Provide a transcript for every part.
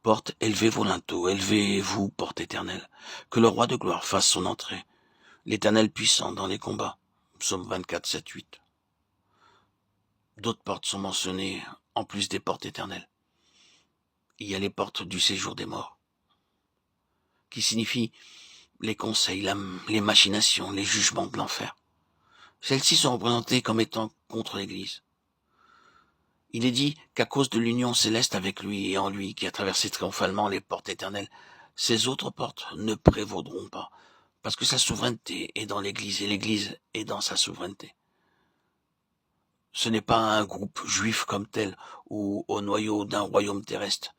Porte, élevez vos linteaux, élevez-vous, porte éternelle, que le roi de gloire fasse son entrée, l'Éternel puissant dans les combats. Psaume 24, 7, 8. D'autres portes sont mentionnées en plus des portes éternelles. Il y a les portes du séjour des morts, qui signifient les conseils, les machinations, les jugements de l'enfer. Celles-ci sont représentées comme étant contre l'Église. Il est dit qu'à cause de l'union céleste avec lui et en lui, qui a traversé triomphalement les portes éternelles, ces autres portes ne prévaudront pas, parce que sa souveraineté est dans l'Église et l'Église est dans sa souveraineté. Ce n'est pas un groupe juif comme tel ou au noyau d'un royaume terrestre,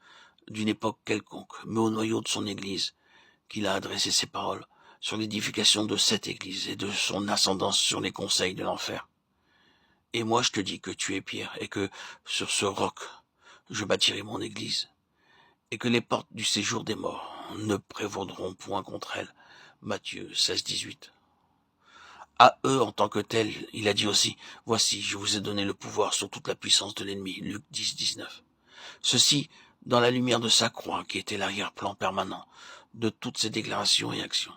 d'une époque quelconque, mais au noyau de son Église, qu'il a adressé ses paroles sur l'édification de cette Église et de son ascendance sur les conseils de l'enfer. Et moi je te dis que tu es Pierre, et que sur ce roc je bâtirai mon Église, et que les portes du séjour des morts ne prévaudront point contre elle. Matthieu 16, 18. À eux en tant que tels, il a dit aussi, voici, je vous ai donné le pouvoir sur toute la puissance de l'ennemi. Luc 10, 19. Ceci dans la lumière de sa croix, qui était l'arrière-plan permanent de toutes ses déclarations et actions.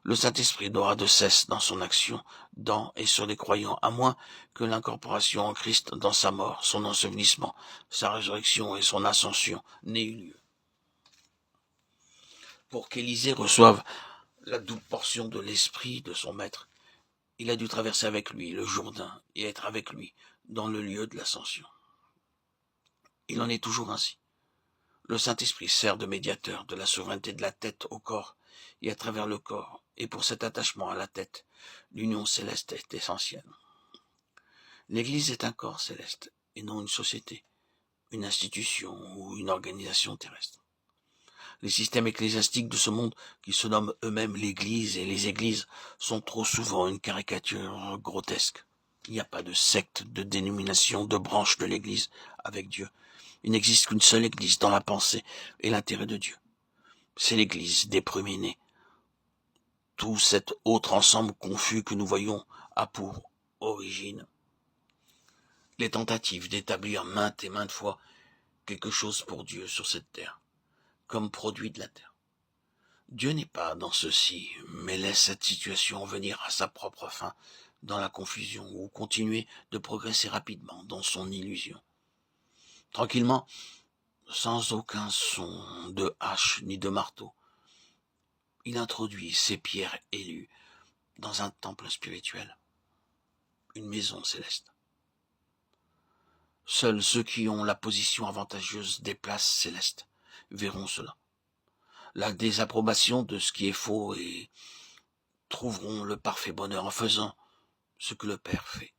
Le Saint-Esprit n'aura de cesse dans son action, dans et sur les croyants, à moins que l'incorporation en Christ dans sa mort, son ensevelissement, sa résurrection et son ascension n'aient eu lieu. Pour qu'Élisée reçoive la double portion de l'esprit de son maître, il a dû traverser avec lui le Jourdain et être avec lui dans le lieu de l'ascension. Il en est toujours ainsi. Le Saint-Esprit sert de médiateur de la souveraineté de la tête au corps et à travers le corps, et pour cet attachement à la tête, l'union céleste est essentielle. L'Église est un corps céleste et non une société, une institution ou une organisation terrestre. Les systèmes ecclésiastiques de ce monde, qui se nomment eux-mêmes l'Église et les églises, sont trop souvent une caricature grotesque. Il n'y a pas de secte, de dénomination, de branche de l'Église avec Dieu. Il n'existe qu'une seule Église dans la pensée et l'intérêt de Dieu. C'est l'Église des premiers-nés. Tout cet autre ensemble confus que nous voyons a pour origine les tentatives d'établir maintes et maintes fois quelque chose pour Dieu sur cette terre, comme produit de la terre. Dieu n'est pas dans ceci, mais laisse cette situation venir à sa propre fin, dans la confusion, ou continuer de progresser rapidement dans son illusion. Tranquillement, sans aucun son de hache ni de marteau, il introduit ses pierres élues dans un temple spirituel, une maison céleste. Seuls ceux qui ont la position avantageuse des places célestes verront cela. La désapprobation de ce qui est faux et trouveront le parfait bonheur en faisant ce que le Père fait.